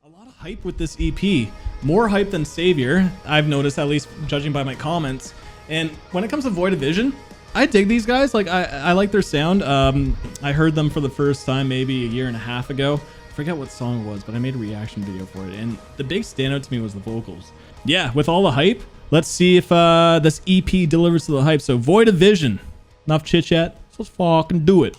A lot of hype with this EP. More hype than Savior, I've noticed, at least judging by my comments. And when it comes to Void of Vision, I dig these guys. Like, I like their sound. I heard them for the first time maybe a year and a half ago. I forget what song it was, but I made a reaction video for it. And the big standout to me was the vocals. Yeah, with all the hype, let's see if this EP delivers to the hype. So Void of Vision. Enough chit chat. So let's fucking do it.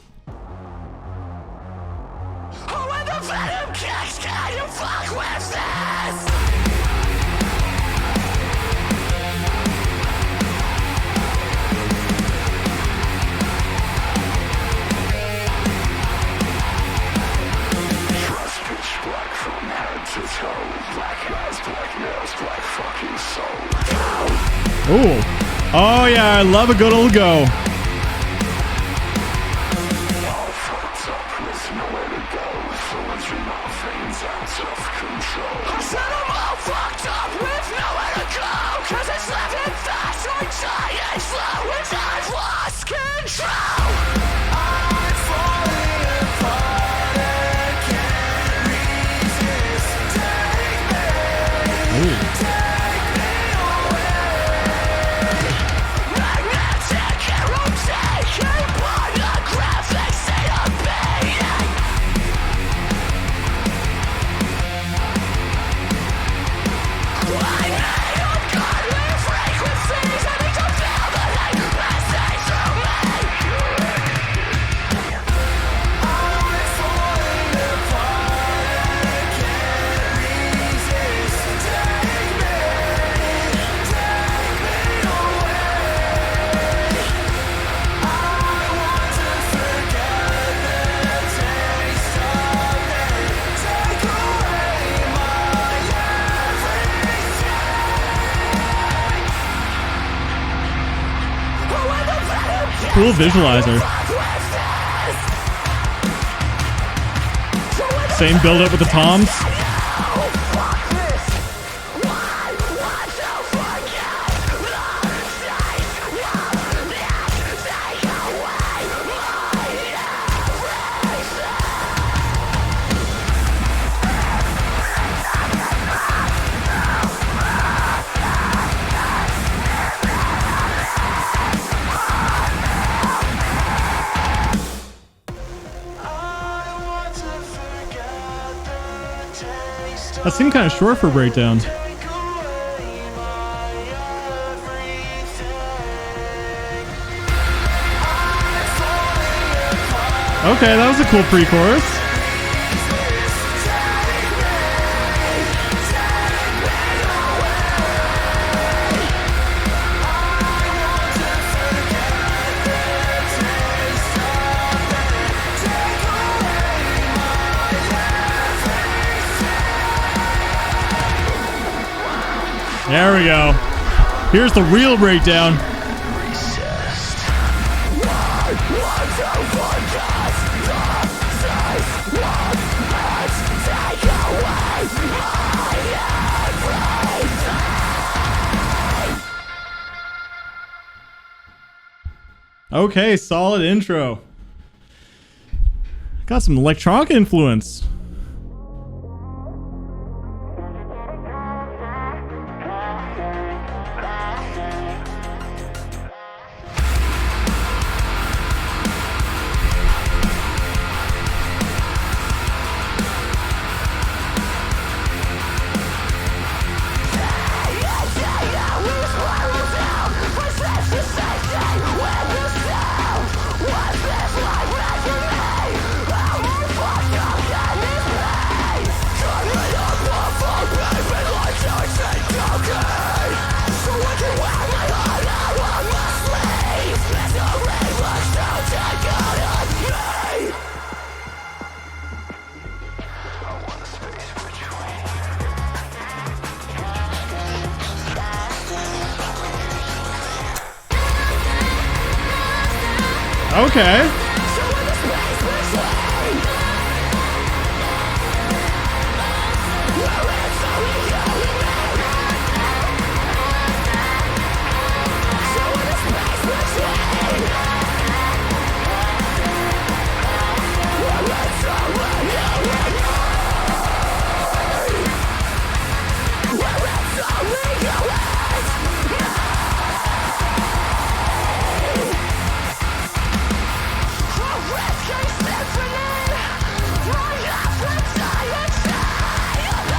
Oh, oh yeah, I love a good old go. Cool visualizer. Same build up with the toms. That seemed kind of short for a breakdown. Okay, that was a cool pre-chorus. There we go. Here's the real breakdown. Okay, solid intro. Got some electronic influence. Okay.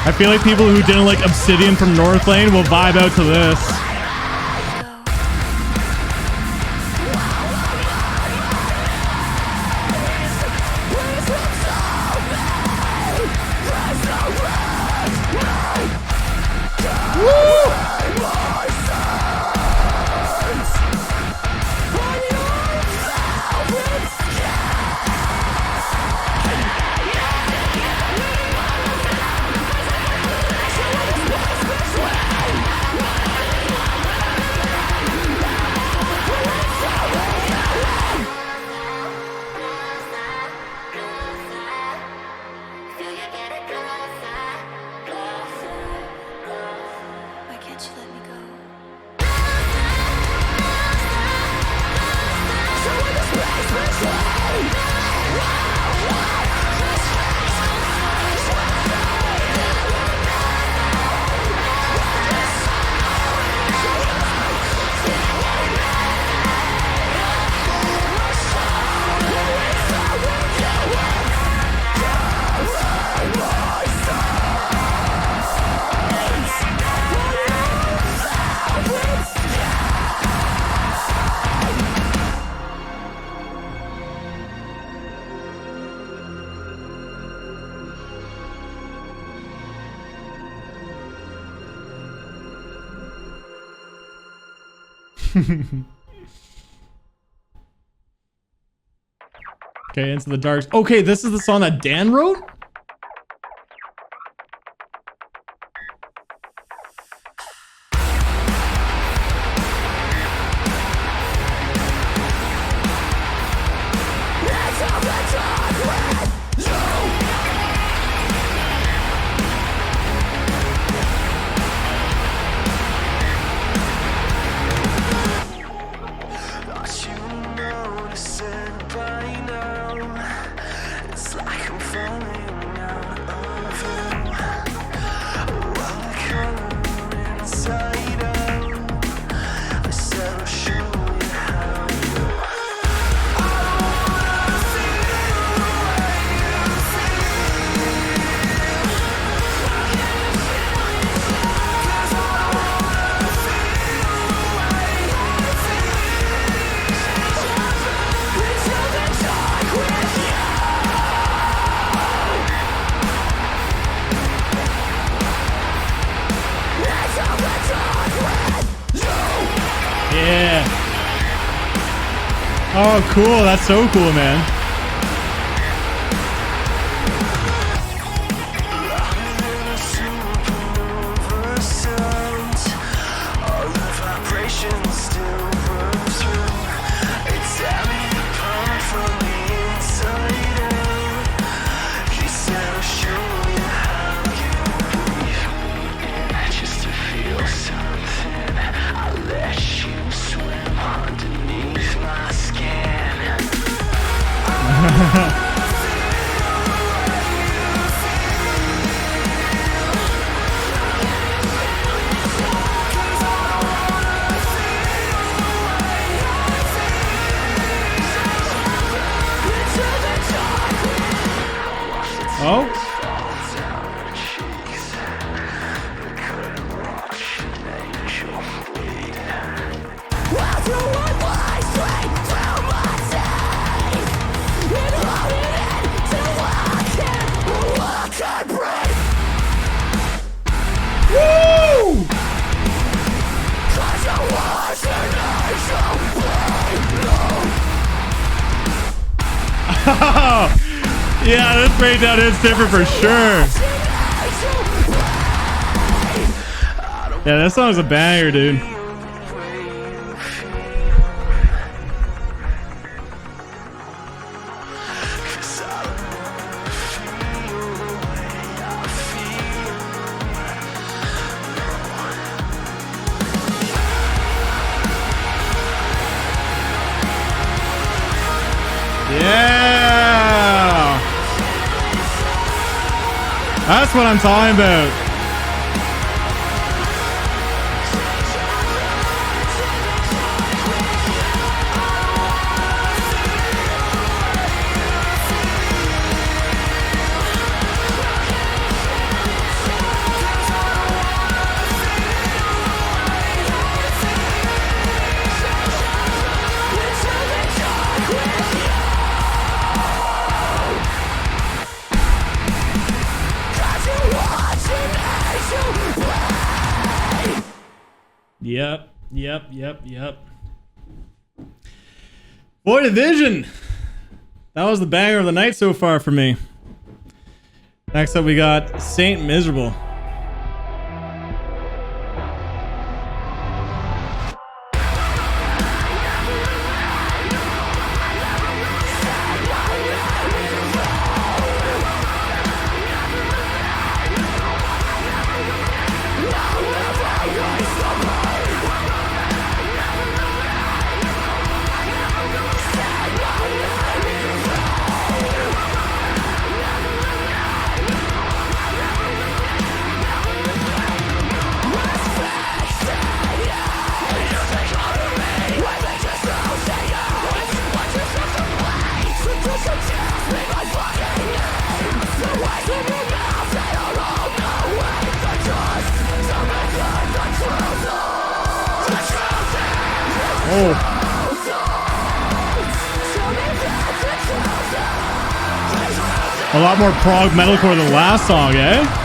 I feel like people who didn't like Obsidian from North Lane will vibe out to this. Okay, Into the Dark. Okay, this is the song that Dan wrote? Yeah. Oh, cool. That's so cool, man. Oh. Yeah, this breakdown is different for sure. Yeah, this song's a banger, dude. Yeah, that's what I'm talking about. Yep. Boy Division. That was the banger of the night so far for me. Next up, we got Saint Miserable. A lot more prog metalcore than the last song, eh?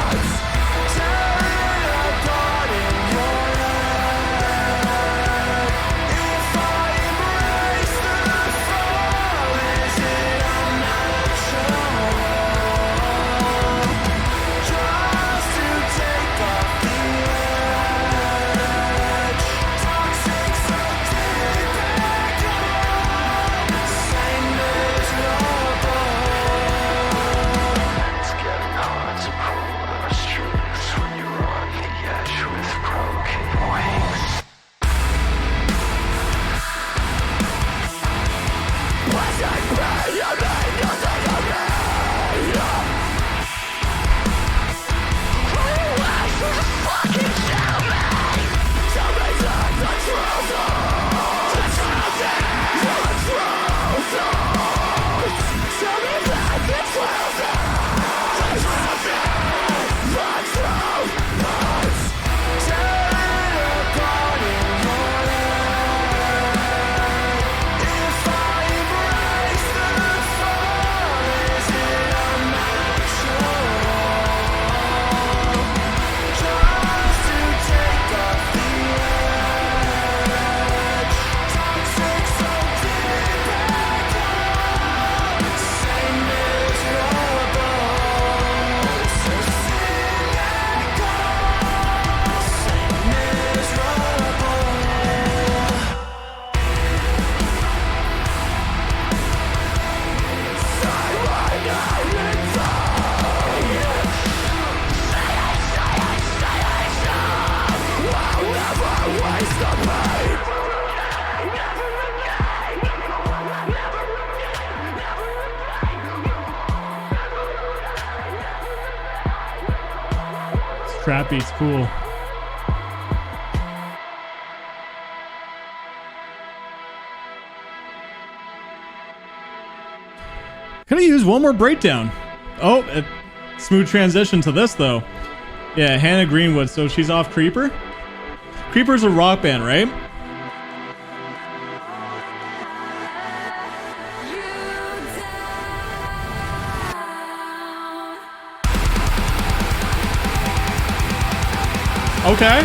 Trap beat's cool. Could I use one more breakdown? Oh, smooth transition to this though. Yeah, Hannah Greenwood. So she's off Creeper. Creeper's a rock band, right? Okay.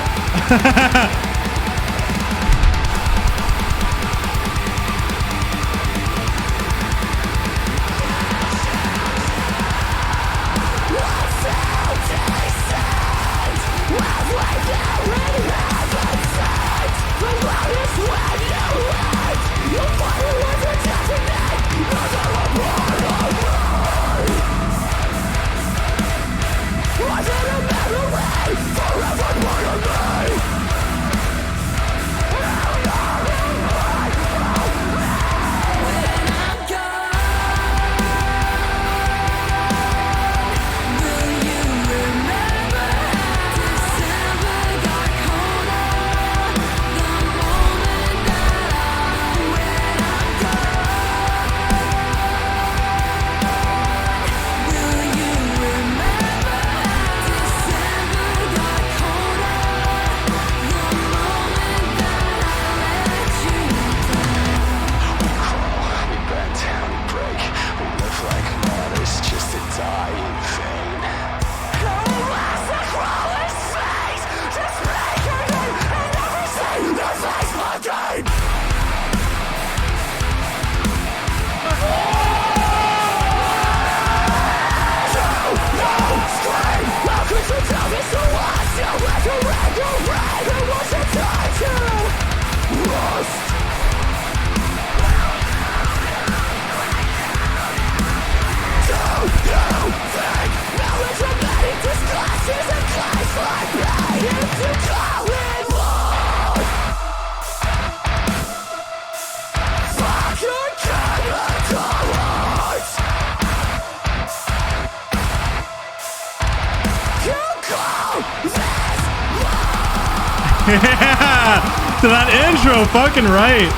Yeah, to that intro, fucking right.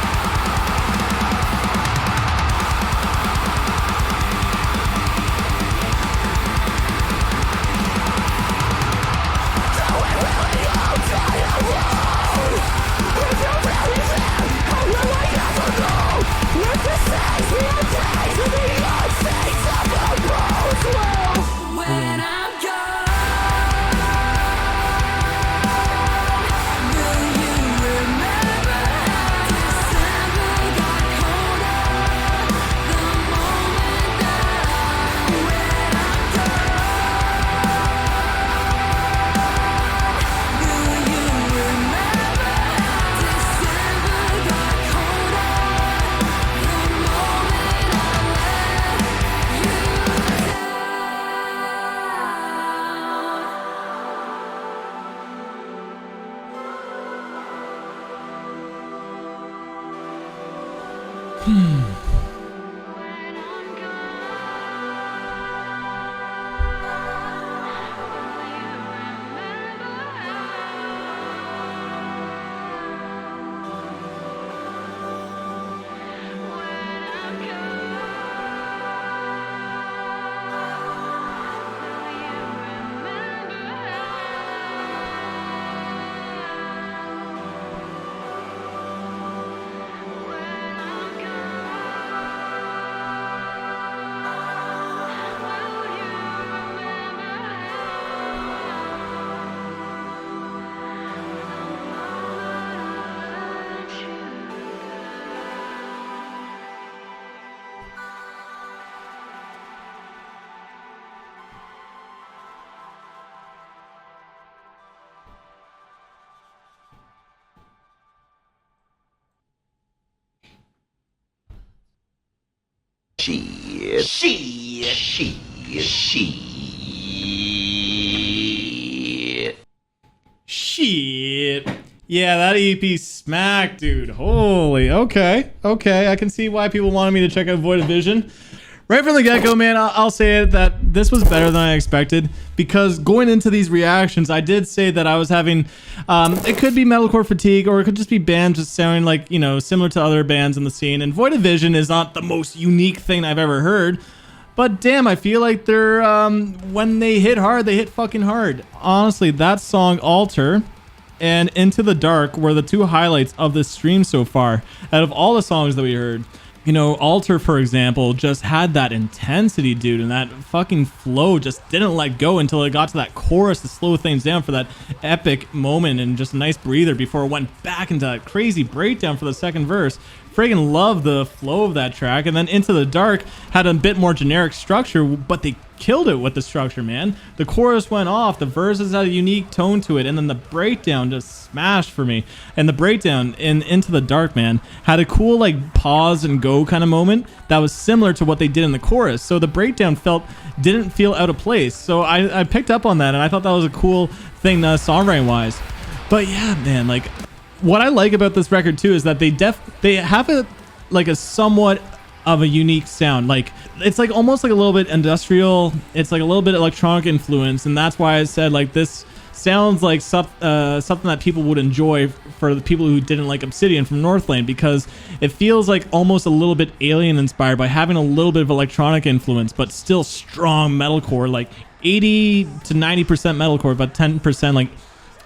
Shit. Yeah, that EP smacked, dude. Holy, okay. I can see why people wanted me to check out Void of Vision. Right from the get-go, man, I'll say it that this was better than I expected, because going into these reactions, I did say that I was having, it could be metalcore fatigue, or it could just be bands just sounding like, you know, similar to other bands in the scene. And Void of Vision is not the most unique thing I've ever heard, but damn, I feel like they're, when they hit hard, they hit fucking hard. Honestly, that song, Alter, and Into the Dark were the two highlights of this stream so far, out of all the songs that we heard. You know, Alter, for example, just had that intensity, dude, and that fucking flow just didn't let go until it got to that chorus to slow things down for that epic moment, and just a nice breather before it went back into that crazy breakdown for the second verse. Friggin' love the flow of that track. And then Into the Dark had a bit more generic structure, but they killed it with the structure, man. The chorus went off, the verses had a unique tone to it, and then the breakdown just smashed for me. And the breakdown in Into the Dark, man, had a cool like pause and go kind of moment that was similar to what they did in the chorus. So the breakdown didn't feel out of place. So I picked up on that, and I thought that was a cool thing songwriting wise. But yeah, man, like what I like about this record too is that they have a somewhat of a unique sound. Like it's like almost like a little bit industrial, it's like a little bit electronic influence, and that's why I said like this sounds like something that people would enjoy for the people who didn't like Obsidian from Northlane, because it feels like almost a little bit Alien inspired by having a little bit of electronic influence but still strong metalcore, like 80 to 90% metalcore but 10% like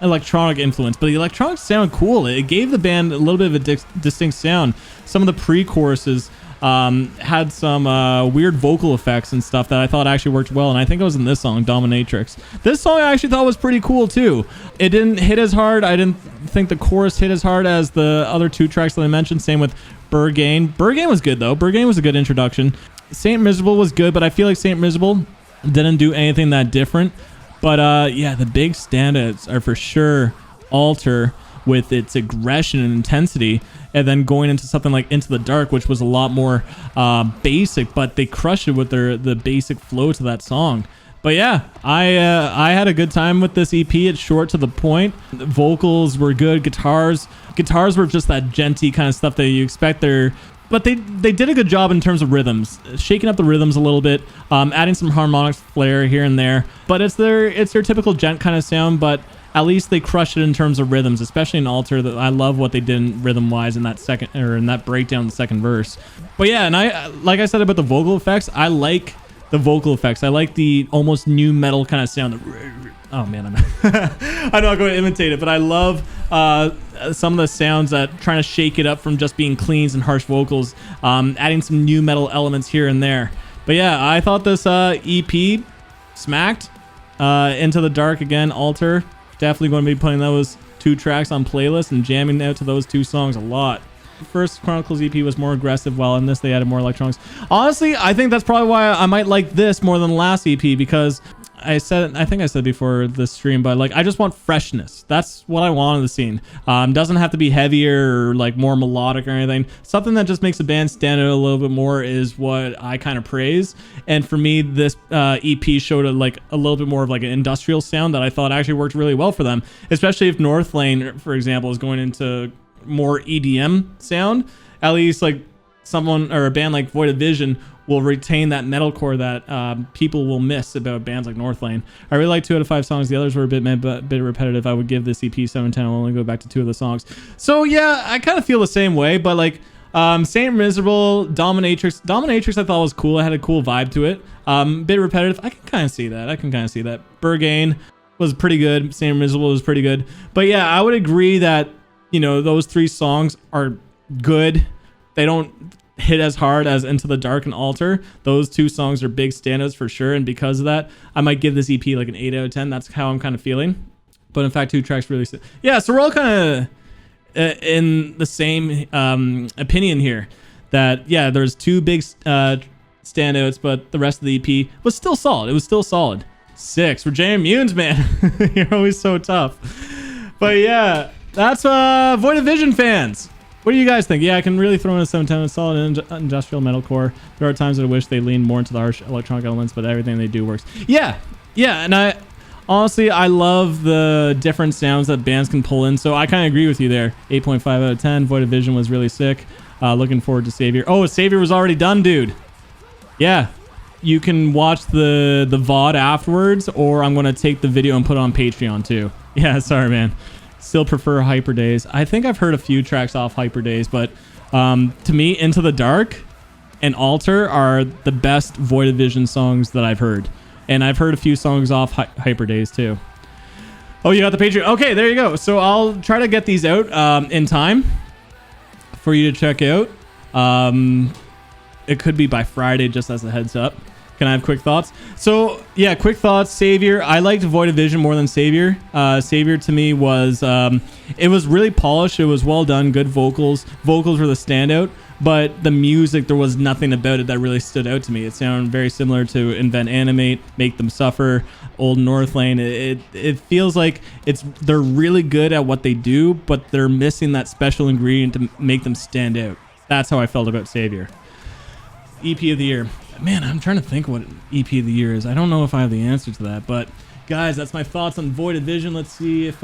electronic influence. But the electronics sound cool. It gave the band a little bit of a distinct sound. Some of the pre-choruses had some weird vocal effects and stuff that I thought actually worked well, and I think it was in this song, Dominatrix. This song I actually thought was pretty cool too. It didn't hit as hard. I didn't think the chorus hit as hard as the other two tracks that I mentioned. Same with Burgain. Burgain was good though. Burgain was a good introduction. Saint Miserable was good, but I feel like Saint Miserable didn't do anything that different. But yeah, the big standouts are for sure Alter with its aggression and intensity, and then going into something like Into the Dark, which was a lot more basic, but they crushed it with the basic flow to that song. But yeah, I had a good time with this EP. It's short to the point. The vocals were good. Guitars were just that genty kind of stuff that you expect. They're but they did a good job in terms of rhythms, shaking up the rhythms a little bit, adding some harmonic flair here and there. But it's their typical gent kind of sound, but at least they crushed it in terms of rhythms, especially in Alter. That I love what they did rhythm wise in that second, or in that breakdown, the second verse. But yeah, and I like I said about the vocal effects, I like the vocal effects. I like the almost new metal kind of sound. Oh man, I'm not going to imitate it, but I love some of the sounds that trying to shake it up from just being cleans and harsh vocals, adding some new metal elements here and there. But yeah, I thought this EP smacked. Into the Dark again, Alter. Definitely going to be putting those 2 tracks on playlists and jamming out to those 2 songs a lot. First Chronicles EP was more aggressive, while in this they added more electronics. Honestly, I think that's probably why I might like this more than the last EP, because I think I said before the stream, but like I just want freshness. That's what I want in the scene. Doesn't have to be heavier or like more melodic or anything. Something that just makes a band stand out a little bit more is what I kind of praise. And for me, this EP showed a little bit more of like an industrial sound that I thought actually worked really well for them. Especially if North Lane, for example, is going into more EDM sound. At least like someone or a band like Void of Vision will retain that metalcore that people will miss about bands like Northlane. I really like 2 out of 5 songs. The others were a bit repetitive. I would give this EP 7/10. I'll only go back to 2 of the songs. So yeah, I kind of feel the same way, but like Saint Miserable, Dominatrix I thought was cool. It had a cool vibe to it. Bit repetitive. I can kind of see that. Burgain was pretty good. Saint Miserable was pretty good. But yeah, I would agree that, you know, those 3 songs are good. They don't hit as hard as Into the Dark and Alter. Those 2 songs are big standouts for sure, and because of that, I might give this EP like an 8 out of 10. That's how I'm kind of feeling. But in fact, 2 tracks really... Yeah, so we're all kind of in the same opinion here. That, yeah, there's 2 big standouts, but the rest of the EP was still solid. It was still solid. 6 for Jay Immunes, man. You're always so tough. But yeah, that's Void of Vision fans. What do you guys think? Yeah, I can really throw in a 7/10. It's solid industrial metalcore. There are times that I wish they leaned more into the harsh electronic elements, but everything they do works. Yeah, and I honestly, I love the different sounds that bands can pull in, so I kind of agree with you there. 8.5 out of 10. Void of Vision was really sick. Looking forward to Savior. Oh, Savior was already done, dude. Yeah, you can watch the VOD afterwards, or I'm going to take the video and put it on Patreon too. Yeah, sorry, man. Still prefer Hyper Days. I think I've heard a few tracks off Hyper Days, but to me, Into the Dark and Alter are the best Void of Vision songs that I've heard. And I've heard a few songs off Hyper Days too. Oh, you got the Patreon? Okay, there you go. So I'll try to get these out in time for you to check out. It could be by Friday, just as a heads up. Can I have quick thoughts? So yeah, quick thoughts. Savior. I liked Void of Vision more than Savior. Savior to me was it was really polished. It was well done. Good vocals. Vocals were the standout, but the music, there was nothing about it that really stood out to me. It sounded very similar to Invent Animate, Make Them Suffer, Old Northlane. It feels like they're really good at what they do, but they're missing that special ingredient to make them stand out. That's how I felt about Savior. EP of the year. Man, I'm trying to think what EP of the year is. I don't know if I have the answer to that, but guys, that's my thoughts on Void of Vision. Let's see if